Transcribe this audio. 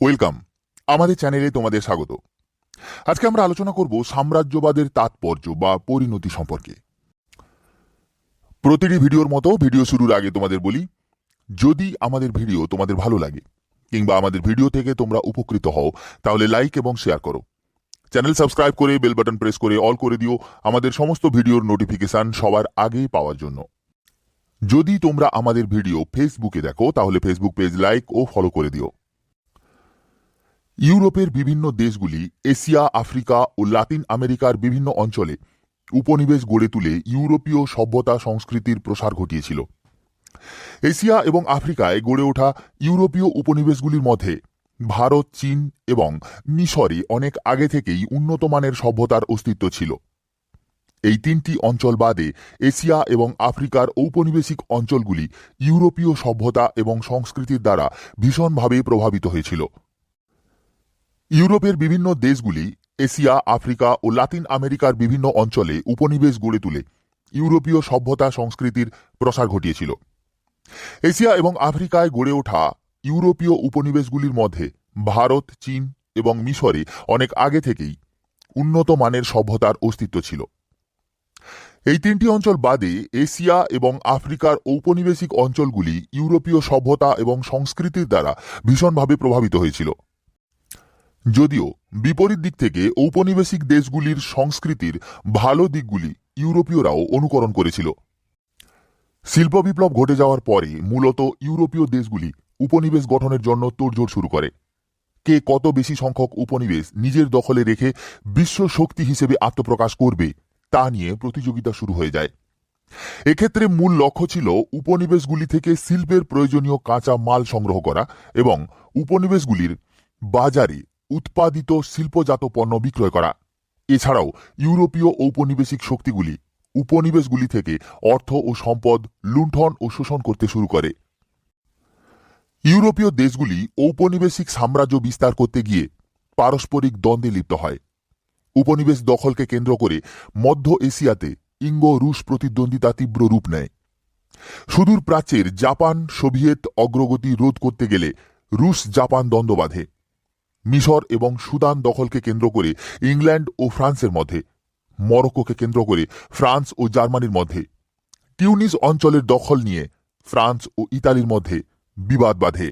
Welcome আমাদের চ্যানেলে তোমাদের স্বাগত। আজকে আমরা আলোচনা করব সাম্রাজ্যবাদের তাৎপর্য বা পরিণতি সম্পর্কে। প্রতিটি ভিডিওর মতো ভিডিও শুরুর আগে তোমাদের বলি, যদি আমাদের ভিডিও তোমাদের ভালো লাগে কিংবা আমাদের ভিডিও থেকে তোমরা উপকৃত হও তাহলে লাইক এবং শেয়ার করো। চ্যানেল সাবস্ক্রাইব করে বেল বাটন প্রেস করে অল করে দিও আমাদের সমস্ত ভিডিওর নোটিফিকেশন সবার আগে পাওয়ার জন্য। যদি তোমরা আমাদের ভিডিও ফেসবুকে দেখো তাহলে ফেসবুক পেজ লাইক ও ফলো করে দিও। ইউরোপের বিভিন্ন দেশগুলি এশিয়া, আফ্রিকা ও লাতিন আমেরিকার বিভিন্ন অঞ্চলে উপনিবেশ গড়ে তুলে ইউরোপীয় সভ্যতা সংস্কৃতির প্রসার ঘটিয়েছিল। এশিয়া এবং আফ্রিকায় গড়ে ওঠা ইউরোপীয় উপনিবেশগুলির মধ্যে ভারত, চীন এবং মিশরে অনেক আগে থেকেই উন্নত মানের সভ্যতার অস্তিত্ব ছিল। এই তিনটি অঞ্চল বাদে এশিয়া এবং আফ্রিকার ঔপনিবেশিক অঞ্চলগুলি ইউরোপীয় সভ্যতা এবং সংস্কৃতির দ্বারা ভীষণভাবে প্রভাবিত হয়েছিল। ইউরোপের বিভিন্ন দেশগুলি এশিয়া, আফ্রিকা ও লাতিন আমেরিকার বিভিন্ন অঞ্চলে উপনিবেশ গড়ে তুলে ইউরোপীয় সভ্যতা সংস্কৃতির প্রসার ঘটিয়েছিল। এশিয়া এবং আফ্রিকায় গড়ে ওঠা ইউরোপীয় উপনিবেশগুলির মধ্যে ভারত, চীন এবং মিশরে অনেক আগে থেকেই উন্নত মানের সভ্যতার অস্তিত্ব ছিল। এই তিনটি অঞ্চল বাদে এশিয়া এবং আফ্রিকার ঔপনিবেশিক অঞ্চলগুলি ইউরোপীয় সভ্যতা এবং সংস্কৃতির দ্বারা ভীষণভাবে প্রভাবিত হয়েছিল। যদিও বিপরীত দিক থেকে ঔপনিবেশিক দেশগুলির সংস্কৃতির ভালো দিকগুলি ইউরোপীয়রাও অনুকরণ করেছিল। শিল্প বিপ্লব ঘটে যাওয়ার পরে মূলত ইউরোপীয় দেশগুলি উপনিবেশ গঠনের জন্য তোড়জোড় শুরু করে। কে কত বেশি সংখ্যক উপনিবেশ নিজের দখলে রেখে বিশ্ব শক্তি হিসেবে আত্মপ্রকাশ করবে তা নিয়ে প্রতিযোগিতা শুরু হয়ে যায়। এক্ষেত্রে মূল লক্ষ্য ছিল উপনিবেশগুলি থেকে শিল্পের প্রয়োজনীয় কাঁচা মাল সংগ্রহ করা এবং উপনিবেশগুলির বাজারে উৎপাদিত শিল্পজাত পণ্য বিক্রয় করা। এছাড়াও ইউরোপীয় ঔপনিবেশিক শক্তিগুলি উপনিবেশগুলি থেকে অর্থ ও সম্পদ লুণ্ঠন ও শোষণ করতে শুরু করে। ইউরোপীয় দেশগুলি ঔপনিবেশিক সাম্রাজ্য বিস্তার করতে গিয়ে পারস্পরিক দ্বন্দ্বে লিপ্ত হয়। উপনিবেশ দখলকে কেন্দ্র করে মধ্য এশিয়াতে ইঙ্গো রুশ প্রতিদ্বন্দ্বিতা তীব্র রূপ নেয়। সুদূর প্রাচ্যের জাপান সোভিয়েত অগ্রগতি রোধ করতে গেলে রুশ জাপান দ্বন্দ্ব বাঁধে। মিশর এবং সুদান দখলকে কেন্দ্র করে ইংল্যান্ড ও ফ্রান্সের মধ্যে, মরক্কোকে কেন্দ্র করে ফ্রান্স ও জার্মানির মধ্যে, টিউনিস অঞ্চলের দখল নিয়ে ফ্রান্স ও ইতালির মধ্যে বিবাদ বাধে।